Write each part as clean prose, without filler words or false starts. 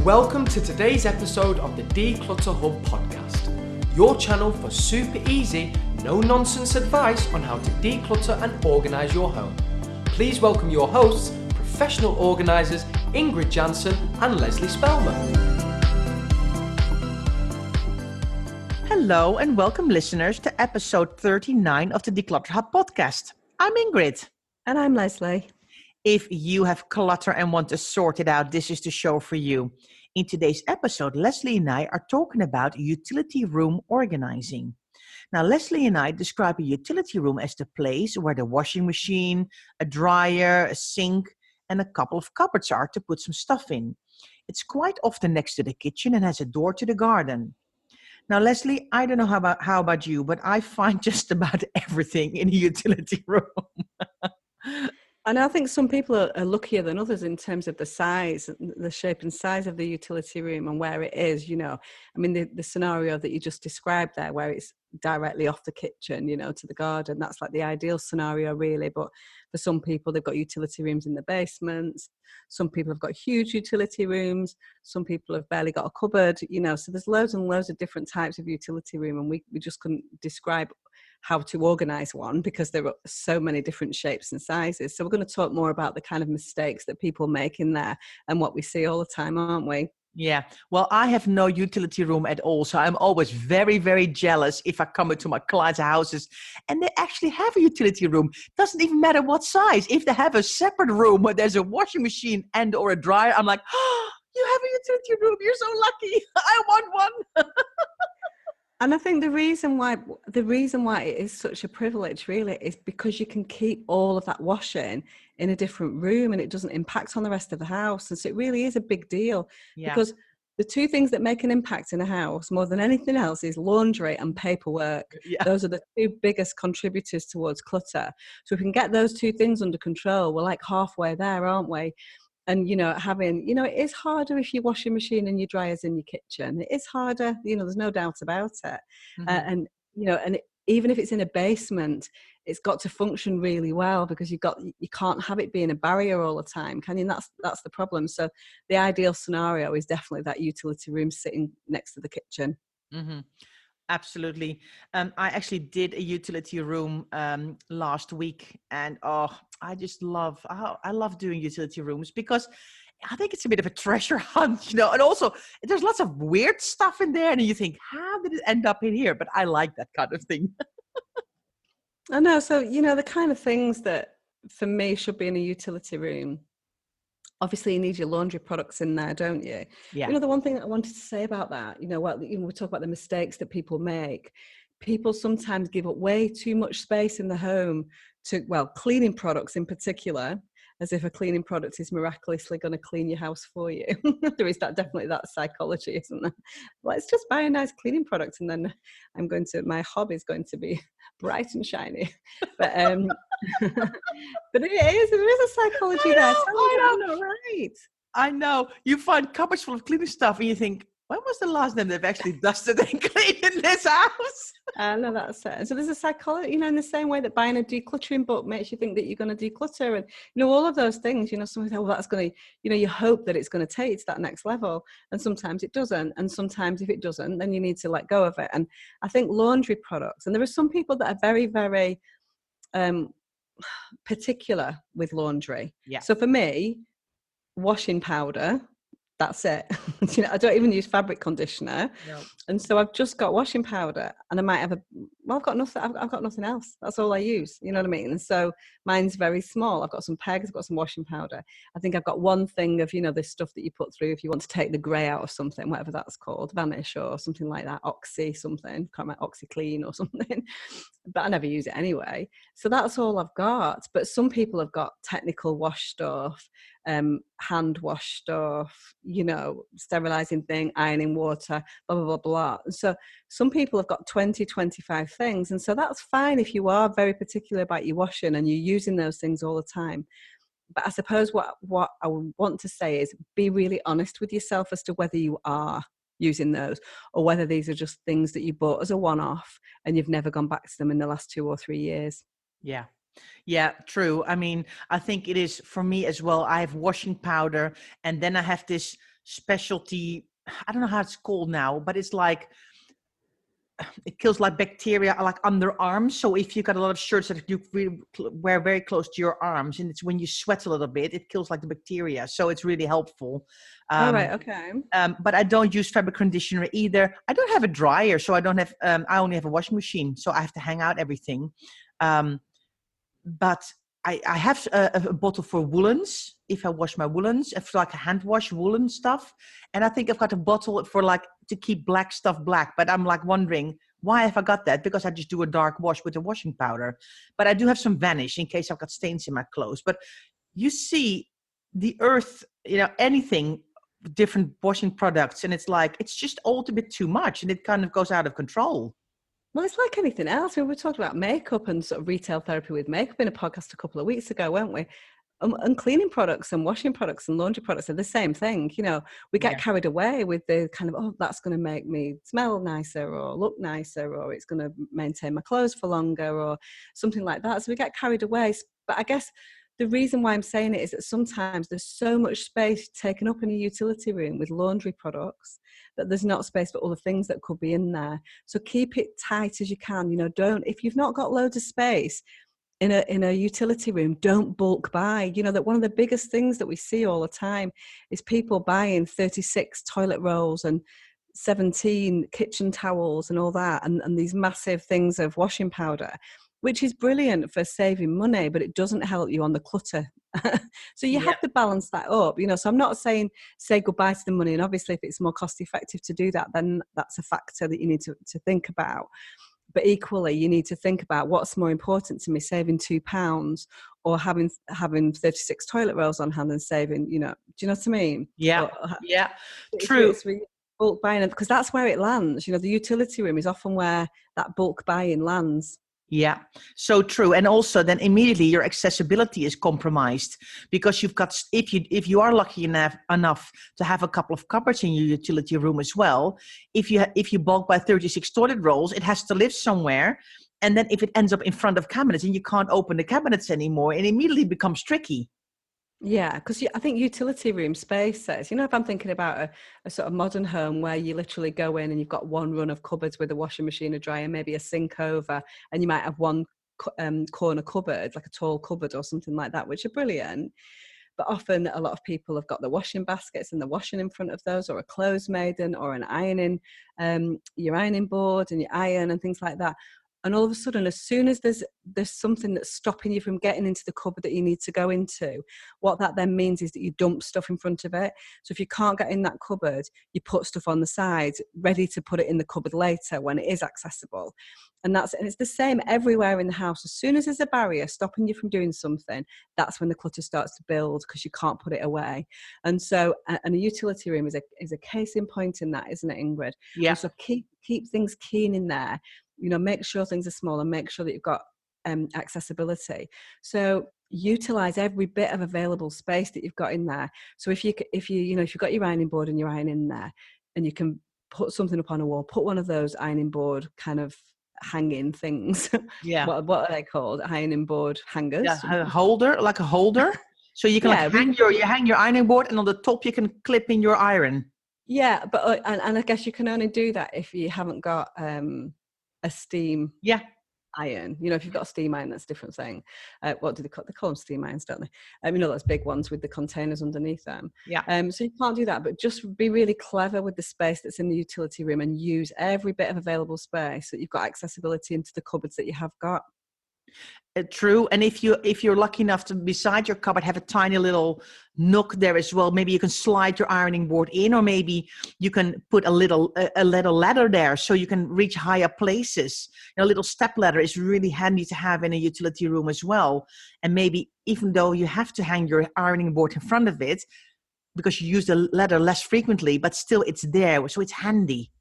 Welcome to today's episode of the Declutter Hub podcast, your channel for super easy, no-nonsense advice on how to declutter and organise your home. Please welcome your hosts, professional organisers Ingrid Jansen and Leslie Spellman. Hello and welcome listeners to episode 39 of the Declutter Hub podcast. I'm Ingrid. And I'm Leslie. If you have clutter and want to sort it out, this is the show for you. In today's episode, Leslie and I are talking about utility room organizing. Now, Leslie and I describe a utility room as the place where the washing machine, a dryer, a sink, and a couple of cupboards are to put some stuff in. It's quite often next to the kitchen and has a door to the garden. Now, Leslie, I don't know how about you, but I find just about everything in a utility room. And I think some people are luckier than others in terms of the size, the shape and size of the utility room and where it is, you know. I mean, the scenario that you just described there, where it's directly off the kitchen, you know, to the garden, that's like the ideal scenario, really. But for some people, they've got utility rooms in the basements. Some people have got huge utility rooms. Some people have barely got a cupboard, you know. So there's loads and loads of different types of utility room, and we just couldn't describe how to organize one because there are so many different shapes and sizes. So we're going to talk more about the kind of mistakes that people make in there and what we see all the time, aren't we? Yeah, well, I have no utility room at all. So I'm always very, very jealous if I come into my clients' houses and they actually have a utility room. Doesn't even matter what size. If they have a separate room where there's a washing machine and or a dryer, I'm like, oh, you have a utility room. You're so lucky. I want one. And I think the reason why it is such a privilege really is because you can keep all of that washing in a different room and it doesn't impact on the rest of the house. And so it really is a big deal because the two things that make an impact in a house more than anything else is laundry and paperwork. Yeah. Those are the two biggest contributors towards clutter. So if we can get those two things under control, we're like halfway there, aren't we? And, you know, it is harder if your washing machine and your dryer's in your kitchen. It is harder, you know, there's no doubt about it. Mm-hmm. Even if it's in a basement, it's got to function really well because you can't have it being a barrier all the time, can you? And that's the problem. So the ideal scenario is definitely that utility room sitting next to the kitchen. Mm-hmm. Absolutely. I actually did a utility room last week, and I love doing utility rooms because I think it's a bit of a treasure hunt, you know, and also there's lots of weird stuff in there and you think, how did it end up in here? But I like that kind of thing. I know. So, you know, the kind of things that for me should be in a utility room. Obviously, you need your laundry products in there, don't you? Yeah. You know, the one thing that I wanted to say about that, we talk about the mistakes that people make. People sometimes give up way too much space in the home to, cleaning products in particular, as if a cleaning product is miraculously going to clean your house for you. There is definitely that psychology, isn't there? Let's just buy a nice cleaning product and then my hobby is going to be bright and shiny. But but there is a psychology there. I know. Right. I know. You find cupboards full of cleaning stuff and you think, when was the last time they've actually dusted and cleaned in this house? I know, that's it. So there's a psychology, you know, in the same way that buying a decluttering book makes you think that you're going to declutter, and you know, all of those things. You know, somebody says, "Well, that's going to," you know, you hope that it's going to take you to that next level, and sometimes it doesn't, and sometimes if it doesn't, then you need to let go of it. And I think laundry products, and there are some people that are very, very particular with laundry. Yeah. So for me, washing powder. That's it. You know, I don't even use fabric conditioner. No. And so I've just got washing powder and I might have I've got nothing else. That's all I use. You know what I mean? And so mine's very small. I've got some pegs, I've got some washing powder. I think I've got one thing of, you know, this stuff that you put through if you want to take the grey out of something, whatever that's called, Vanish or something like that, can't remember, OxyClean or something. But I never use it anyway. So that's all I've got. But some people have got technical wash stuff, hand wash stuff, you know, sterilizing thing, ironing water, blah, blah, blah, blah. So some people have got 20, 25 things. And so that's fine if you are very particular about your washing and you're using those things all the time. But I suppose what I want to say is be really honest with yourself as to whether you are using those or whether these are just things that you bought as a one-off and you've never gone back to them in the last 2 or 3 years. Yeah. Yeah, true. I mean, I think it is for me as well. I have washing powder and then I have this specialty, I don't know how it's called now, but it's like, it kills like bacteria like underarms. So if you got a lot of shirts that you wear very close to your arms, and it's when you sweat a little bit, it kills like the bacteria. So it's really helpful. All right, okay. But I don't use fabric conditioner either. I don't have a dryer, so I don't have. I only have a washing machine, so I have to hang out everything. But I have a bottle for woolens. If I wash my woolens, if like a hand wash woolen stuff, and I think I've got a bottle for like to keep black stuff black. But I'm like wondering, why have I got that? Because I just do a dark wash with a washing powder. But I do have some Vanish in case I've got stains in my clothes. But you see the earth, anything, different washing products, and it's like it's just all a bit too much, and it kind of goes out of control. Well, it's like anything else. We were talking about makeup and sort of retail therapy with makeup in a podcast a couple of weeks ago, weren't we? And cleaning products and washing products and laundry products are the same thing. We get carried away with the kind of, oh, that's going to make me smell nicer or look nicer, or it's going to maintain my clothes for longer or something like that. So we get carried away. But I guess the reason why I'm saying it is that sometimes there's so much space taken up in a utility room with laundry products that there's not space for other things that could be in there. So keep it tight as you can. If you've not got loads of space in a utility room, don't bulk buy. That one of the biggest things that we see all the time is people buying 36 toilet rolls and 17 kitchen towels and all that, and these massive things of washing powder, which is brilliant for saving money, but it doesn't help you on the clutter. So you have to balance that up, so I'm not saying say goodbye to the money. And obviously if it's more cost effective to do that, then that's a factor that you need to think about. But equally, you need to think about what's more important to me, saving £2 or having 36 toilet rolls on hand and saving, do you know what I mean? Yeah, true. It's really bulk buying, because that's where it lands. The utility room is often where that bulk buying lands. Yeah, so true. And also then immediately your accessibility is compromised, because you've got, if you are lucky enough to have a couple of cupboards in your utility room as well, if you bulk buy 36 toilet rolls, it has to live somewhere. And then if it ends up in front of cabinets and you can't open the cabinets anymore, it immediately becomes tricky. Yeah, because I think utility room space says, if I'm thinking about a sort of modern home where you literally go in and you've got one run of cupboards with a washing machine, a dryer, maybe a sink over, and you might have one corner cupboard, like a tall cupboard or something like that, which are brilliant. But often a lot of people have got the washing baskets and the washing in front of those, or a clothes maiden, or an ironing, your ironing board and your iron and things like that. And all of a sudden, as soon as there's something that's stopping you from getting into the cupboard that you need to go into, what that then means is that you dump stuff in front of it. So if you can't get in that cupboard, you put stuff on the side, ready to put it in the cupboard later when it is accessible. And it's the same everywhere in the house. As soon as there's a barrier stopping you from doing something, that's when the clutter starts to build, because you can't put it away. And so, and a utility room is a case in point in that, isn't it, Ingrid? Yeah. So keep things keen in there. Make sure things are small and make sure that you've got accessibility. So utilize every bit of available space that you've got in there. So if you've got your ironing board and your iron in there, and you can put something up on a wall, put one of those ironing board kind of hanging things. Yeah. What are they called? Ironing board hangers. Yeah, a holder. So you can hang your ironing board, and on the top you can clip in your iron. Yeah, but and I guess you can only do that if you haven't got a steam iron. If you've got a steam iron, that's a different thing. What do they call them? Steam irons, don't they? Those big ones with the containers underneath them. Yeah. So you can't do that, but just be really clever with the space that's in the utility room and use every bit of available space so that you've got accessibility into the cupboards that you have got. True. And if you're lucky enough to, beside your cupboard, have a tiny little nook there as well, maybe you can slide your ironing board in, or maybe you can put a little ladder there so you can reach higher places. A little step ladder is really handy to have in a utility room as well. And maybe even though you have to hang your ironing board in front of it because you use the ladder less frequently, but still it's there, so it's handy.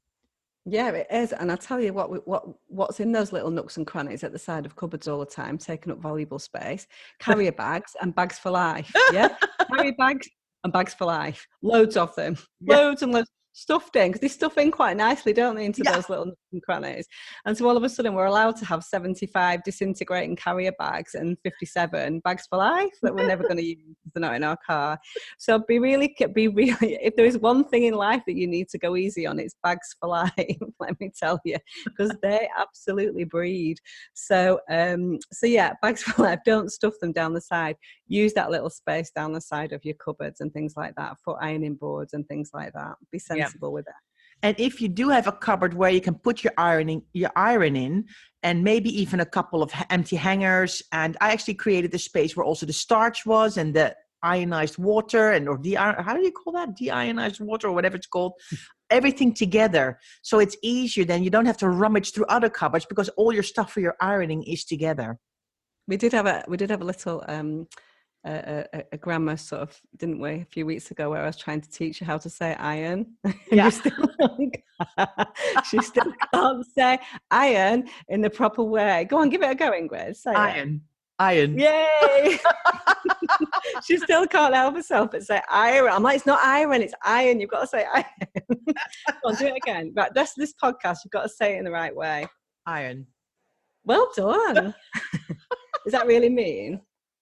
Yeah, it is. And I tell you what's in those little nooks and crannies at the side of cupboards all the time, taking up valuable space: carrier bags and bags for life. Yeah, carrier bags and bags for life. Loads of them. Yeah. Loads and loads. stuffed in, because they stuff in quite nicely, don't they, into those little nooks and crannies. And so all of a sudden we're allowed to have 75 disintegrating carrier bags and 57 bags for life that we're never going to use if they're not in our car. So be really, if there is one thing in life that you need to go easy on, it's bags for life, let me tell you, because they absolutely breed. So yeah, bags for life, don't stuff them down the side. Use that little space down the side of your cupboards and things like that for ironing boards and things like that. Be sensible with it. And if you do have a cupboard where you can put your iron in, and maybe even a couple of empty hangers. And I actually created the space where also the starch was and the ionized water how do you call that? Deionized water or whatever it's called. Everything together. So it's easier. Then you don't have to rummage through other cupboards because all your stuff for your ironing is together. We did have a little a grammar sort of, didn't we, a few weeks ago, where I was trying to teach her how to say iron. Yeah. She still can't say iron in the proper way. Go on, give it a go, Ingrid. Say iron. Yay! She still can't help herself but say iron. I'm like, it's not iron, it's iron. You've got to say iron. Come on, do it again. Right, that's this podcast. You've got to say it in the right way. Iron. Well done. Is that really mean?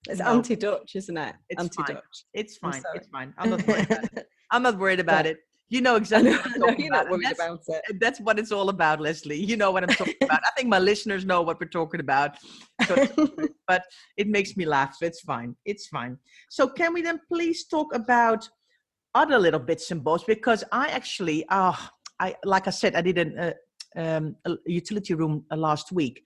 It's No. Anti-Dutch, isn't it? It's Anti-Dutch. fine. It's fine. It's fine. I'm not worried about it. I'm not worried about it. You know exactly what I'm talking you're about. not worried about it. That's what it's all about, Leslie. You know what I'm talking about. I think my listeners know what we're talking about. But it makes me laugh. So it's fine. It's fine. So can we then please talk about other little bits and bobs? Because I actually, like I said, I did a utility room last week.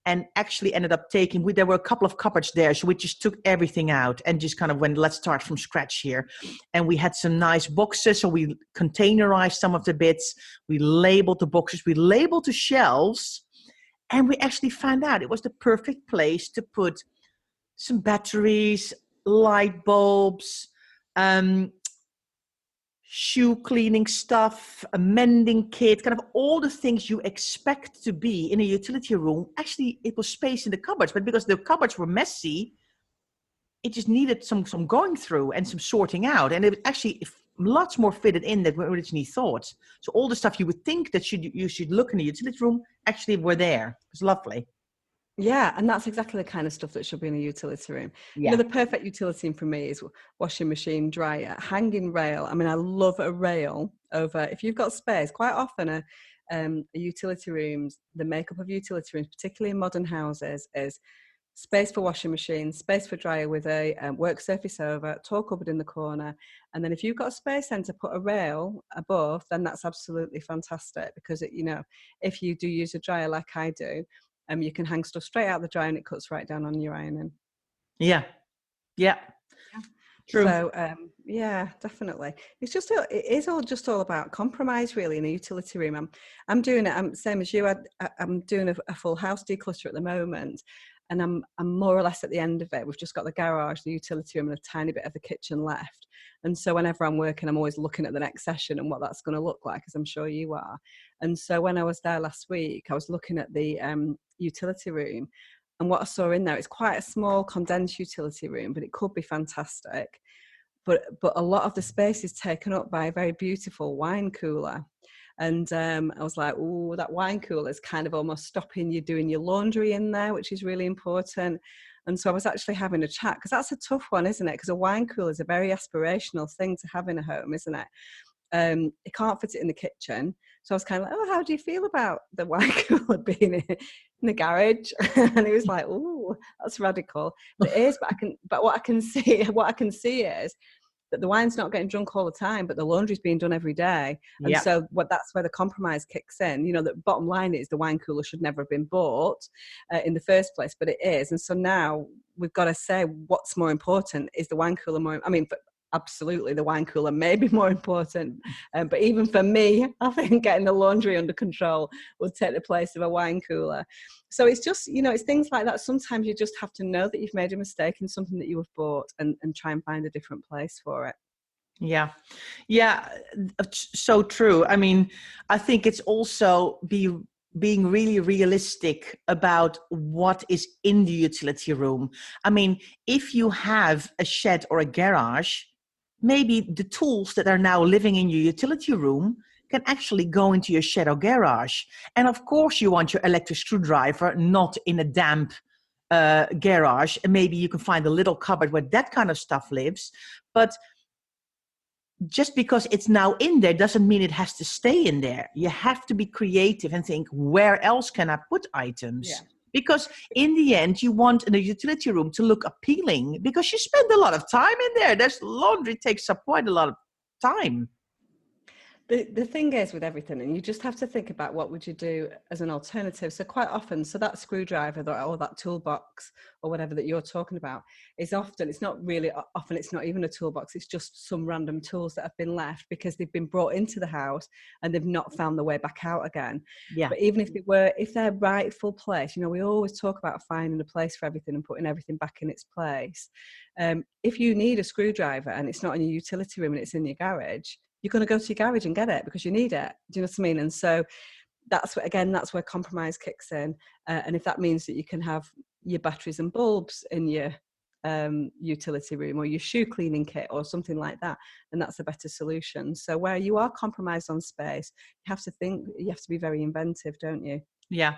And actually ended up there were a couple of cupboards there. So we just took everything out and just kind of went, let's start from scratch here. And we had some nice boxes. So we containerized some of the bits. We labeled the boxes. We labeled the shelves. And we actually found out it was the perfect place to put some batteries, light bulbs, shoe cleaning stuff, a mending kit, kind of all the things you expect to be in a utility room. Actually, it was space in the cupboards, but because the cupboards were messy, it just needed some going through and some sorting out. And it was actually lots more fitted in than we originally thought. So all the stuff you would think that you should look in a utility room actually were there. It was lovely. Yeah, and that's exactly the kind of stuff that should be in a utility room. Yeah. You know, the perfect utility room for me is washing machine, dryer, hanging rail. I mean, I love a rail over, if you've got space, quite often a utility rooms, the makeup of utility rooms, particularly in modern houses, is space for washing machine, space for dryer with a work surface over, tall cupboard in the corner. And then if you've got a space then to put a rail above, then that's absolutely fantastic, because, if you do use a dryer like I do, you can hang stuff straight out the dryer and it cuts right down on your ironing. Yeah. True. So, yeah, definitely. It is all about compromise, really, in a utility room. I'm doing it. Same as you. I'm doing a full house declutter at the moment, and I'm more or less at the end of it. We've just got the garage, the utility room, and a tiny bit of the kitchen left. And so whenever I'm working, I'm always looking at the next session and what that's going to look like, as I'm sure you are. And so when I was there last week, I was looking at the utility room, and what I saw in there, it's quite a small condensed utility room, but it could be fantastic. But a lot of the space is taken up by a very beautiful wine cooler. And I was like, oh, that wine cooler is kind of almost stopping you doing your laundry in there, which is really important. And so I was actually having a chat, because that's a tough one, isn't it? Because a wine cooler is a very aspirational thing to have in a home, isn't it? You can't fit it in the kitchen. So I was kind of like, oh, how do you feel about the wine cooler being in the garage? And he was like, oh, that's radical. But it is, but what I can see is that the wine's not getting drunk all the time, but the laundry's being done every day. And so that's where the compromise kicks in. The bottom line is the wine cooler should never have been bought in the first place, but it is. And so now we've got to say, what's more important? Is the wine cooler more, absolutely, the wine cooler may be more important. But even for me, I think getting the laundry under control will take the place of a wine cooler. So it's just, it's things like that. Sometimes you just have to know that you've made a mistake in something that you have bought and try and find a different place for it. Yeah. So true. I think it's also being really realistic about what is in the utility room. If you have a shed or a garage, maybe the tools that are now living in your utility room can actually go into your shadow garage. And of course you want your electric screwdriver not in a damp garage, and maybe you can find a little cupboard where that kind of stuff lives. But just because it's now in there doesn't mean it has to stay in there. You have to be creative and think, where else can I put items? Yeah. Because in the end, you want in a utility room to look appealing, because you spend a lot of time in there. There's laundry takes up quite a lot of time. The thing is with everything, and you just have to think about what would you do as an alternative. So quite often, so that screwdriver or that toolbox or whatever that you're talking about is often, it's not even a toolbox. It's just some random tools that have been left because they've been brought into the house and they've not found their way back out again. Yeah. But even if their rightful place, you know, we always talk about finding a place for everything and putting everything back in its place. If you need a screwdriver and it's not in your utility room and it's in your garage, you're going to go to your garage and get it because you need it. Do you know what I mean? And so that's where compromise kicks in. And if that means that you can have your batteries and bulbs in your utility room or your shoe cleaning kit or something like that, then that's a better solution. So where you are compromised on space, you have to be very inventive, don't you? Yeah.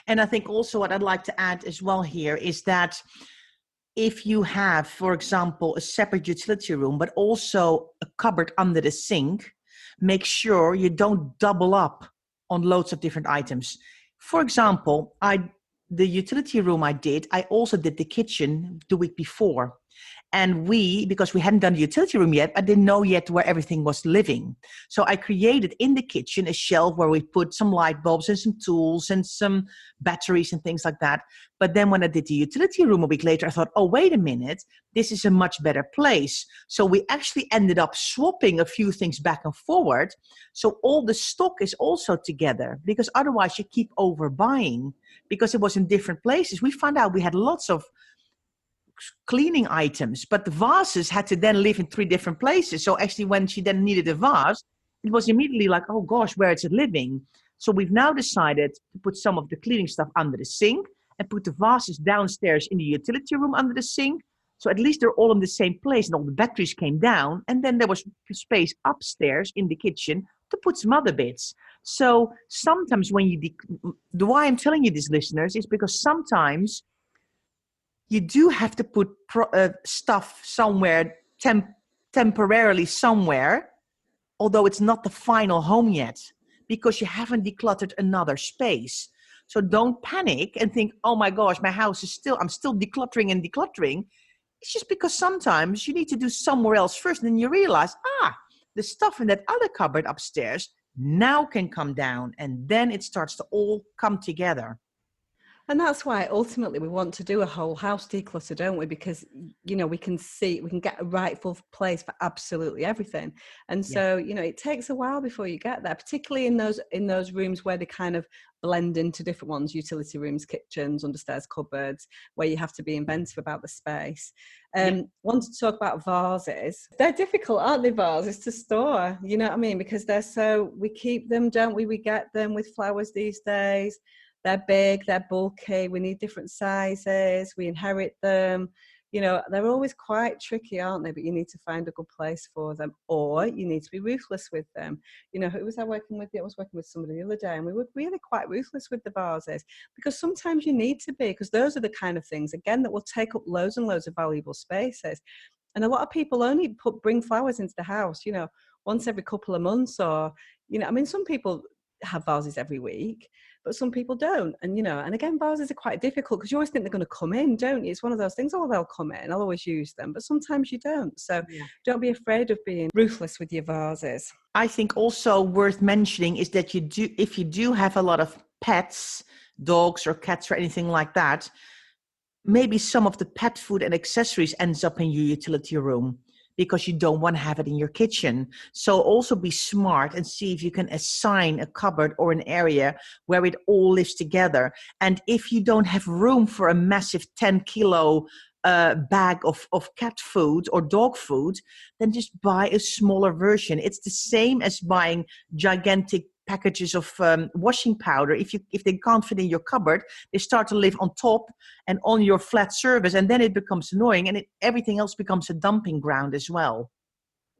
And I think also what I'd like to add as well here is that if you have, for example, a separate utility room, but also a cupboard under the sink, make sure you don't double up on loads of different items. For example, the utility room I also did the kitchen the week before. And because we hadn't done the utility room yet, I didn't know yet where everything was living. So I created in the kitchen a shelf where we put some light bulbs and some tools and some batteries and things like that. But then when I did the utility room a week later, I thought, oh, wait a minute, this is a much better place. So we actually ended up swapping a few things back and forward. So all the stock is also together, because otherwise you keep overbuying because it was in different places. We found out we had lots of cleaning items, but the vases had to then live in 3 different places. So actually when she then needed a vase, it was immediately like, oh gosh, where is it living? So we've now decided to put some of the cleaning stuff under the sink and put the vases downstairs in the utility room under the sink. So at least they're all in the same place and all the batteries came down. And then there was space upstairs in the kitchen to put some other bits. So sometimes when why I'm telling you this, listeners, is because sometimes you do have to put stuff somewhere temporarily somewhere, although it's not the final home yet, because you haven't decluttered another space. So don't panic and think, oh my gosh, my house is I'm still decluttering and decluttering. It's just because sometimes you need to do somewhere else first, and then you realize, the stuff in that other cupboard upstairs now can come down, and then it starts to all come together. And that's why ultimately we want to do a whole house declutter, don't we? Because, you know, we can get a rightful place for absolutely everything. And so, you know, it takes a while before you get there, particularly in those rooms where they kind of blend into different ones, utility rooms, kitchens, understairs cupboards, where you have to be inventive about the space. Want to talk about vases. They're difficult, aren't they, vases to store? You know what I mean? Because we keep them, don't we? We get them with flowers these days. They're big, they're bulky, we need different sizes, we inherit them. You know, they're always quite tricky, aren't they? But you need to find a good place for them, or you need to be ruthless with them. You know, who was I working with? I was working with somebody the other day, and we were really quite ruthless with the vases, because sometimes you need to be, because those are the kind of things, again, that will take up loads and loads of valuable spaces. And a lot of people only bring flowers into the house, you know, once every couple of months, or, you know, I mean, some people have vases every week, but some people don't. And, you know, and again, vases are quite difficult because you always think they're going to come in, don't you? It's one of those things, oh, they'll come in, I'll always use them, but sometimes you don't. So don't be afraid of being ruthless with your vases. I think also worth mentioning is that if you do have a lot of pets, dogs or cats or anything like that, maybe some of the pet food and accessories ends up in your utility room, because you don't want to have it in your kitchen. So also be smart and see if you can assign a cupboard or an area where it all lives together. And if you don't have room for a massive 10-kilo bag of cat food or dog food, then just buy a smaller version. It's the same as buying gigantic packages of washing powder. If they can't fit in your cupboard, they start to live on top and on your flat surface, and then it becomes annoying, and everything else becomes a dumping ground as well.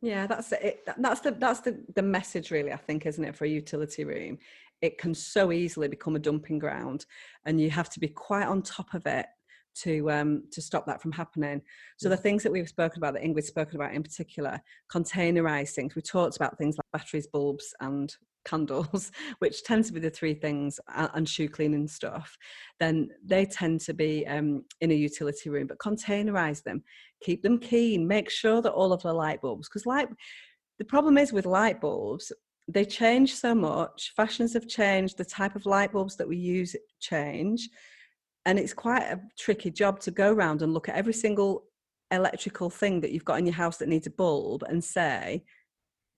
Yeah, that's it. That's the message, really, I think, isn't it, for a utility room? It can so easily become a dumping ground, and you have to be quite on top of it to stop that from happening. So the things that we've spoken about, that Ingrid's spoken about in particular, containerize things. We talked about things like batteries, bulbs, and candles, which tend to be the three things, and shoe cleaning stuff. Then they tend to be in a utility room, but containerize them, keep them keen, make sure that all of the light bulbs, because the problem is with light bulbs, they change so much. Fashions have changed, the type of light bulbs that we use change. And it's quite a tricky job to go around and look at every single electrical thing that you've got in your house that needs a bulb and say,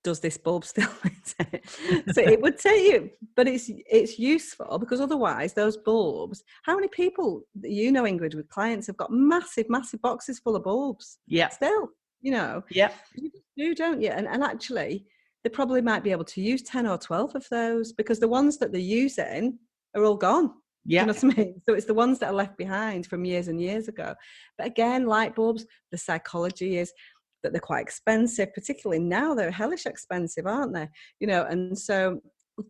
does this bulb still fit it? So it would take you, but it's useful, because otherwise those bulbs, how many people, Ingrid, with clients have got massive boxes full of bulbs? Yeah. Still, Yeah. You do, don't you? And actually, they probably might be able to use 10 or 12 of those, because the ones that they're using are all gone. Yeah. Do you know what I mean? So it's the ones that are left behind from years and years ago. But again, light bulbs, the psychology is that they're quite expensive, particularly now. They're hellish expensive, aren't they? And so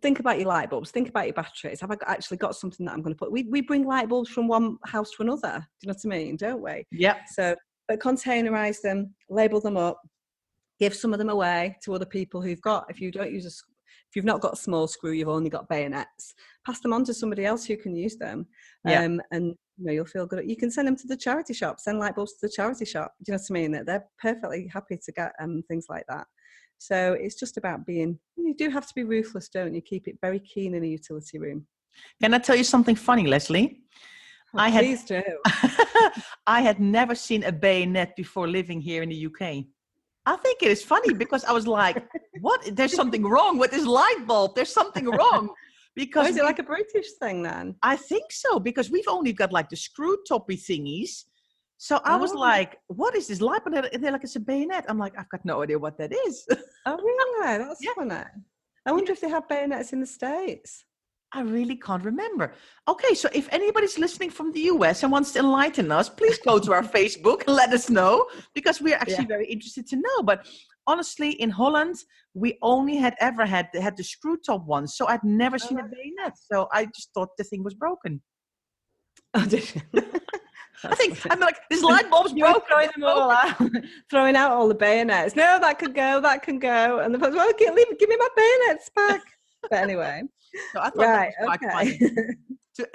think about your light bulbs, think about your batteries. Have I actually got something that I'm going to put? We bring light bulbs from one house to another. Do you know what I mean? Don't we? Yeah. So, but containerize them, label them up, give some of them away to other people who've got, if you've not got a small screw, you've only got bayonets, pass them on to somebody else who can use them. Yeah. And you'll feel good. You can send them to the charity shop, send light bulbs to the charity shop. Do you know what I mean? They're perfectly happy to get things like that. So it's just about you do have to be ruthless, don't you? Keep it very keen in a utility room. Can I tell you something funny, Leslie? Please do. I had never seen a bayonet before living here in the UK. I think it is funny because I was like, what? There's something wrong with this light bulb. There's something wrong. Because is it like a British thing then? I think so, because we've only got like the screw toppy thingies. So I was like, what is this light bulb? They're like, it's a bayonet. I'm like, I've got no idea what that is. Oh, really? That's funny. I wonder if they have bayonets in the States. I really can't remember. Okay, so if anybody's listening from the US and wants to enlighten us, please go to our Facebook and let us know, because we're actually very interested to know. But honestly, in Holland, we only had the screw top ones, so I'd never seen a bayonet. So I just thought the thing was broken. Oh, did you? I'm like, this light bulb's broken. Throwing them all out, throwing out all the bayonets. No, that can go. And the person, well, give me my bayonets back. But anyway. So I thought that was quite funny.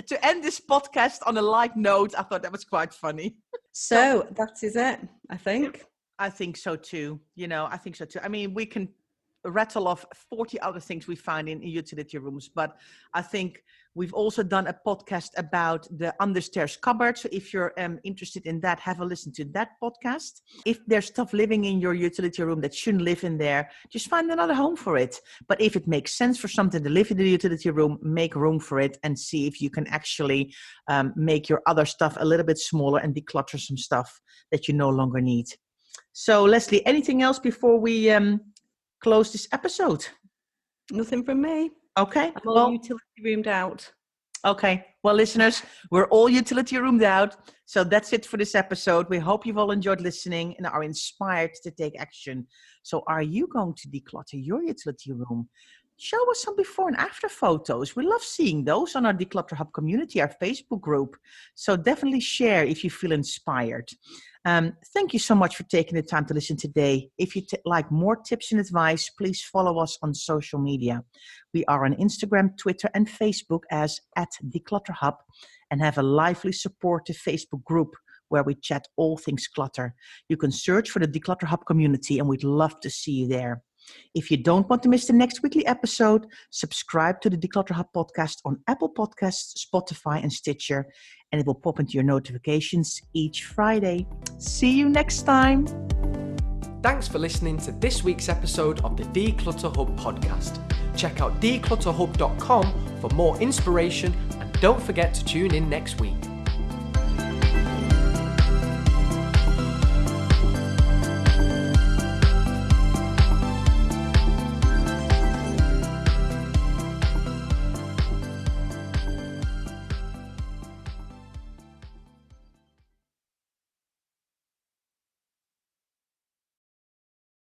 To end this podcast on a light note, I thought that was quite funny. So that is it, I think. I think so too. I think so too. I mean, we can rattle off 40 other things we find in utility rooms, but I think we've also done a podcast about the understairs cupboard. So if you're interested in that, have a listen to that podcast. If there's stuff living in your utility room that shouldn't live in there, just find another home for it. But if it makes sense for something to live in the utility room, make room for it and see if you can actually make your other stuff a little bit smaller and declutter some stuff that you no longer need. So Leslie, anything else before we close this episode? Nothing from me. Okay. I'm all utility roomed out. Okay. Well, listeners, we're all utility roomed out. So that's it for this episode. We hope you've all enjoyed listening and are inspired to take action. So are you going to declutter your utility room? Show us some before and after photos. We love seeing those on our Declutter Hub community, our Facebook group. So definitely share if you feel inspired. Thank you so much for taking the time to listen today. If you like more tips and advice, please follow us on social media. We are on Instagram, Twitter, and Facebook as @DeclutterHub, and have a lively, supportive Facebook group where we chat all things clutter. You can search for the Declutter Hub community, and we'd love to see you there. If you don't want to miss the next weekly episode, subscribe to the Declutter Hub podcast on Apple Podcasts, Spotify, and Stitcher, and it will pop into your notifications each Friday. See you next time. Thanks for listening to this week's episode of the Declutter Hub podcast. Check out declutterhub.com for more inspiration, and don't forget to tune in next week.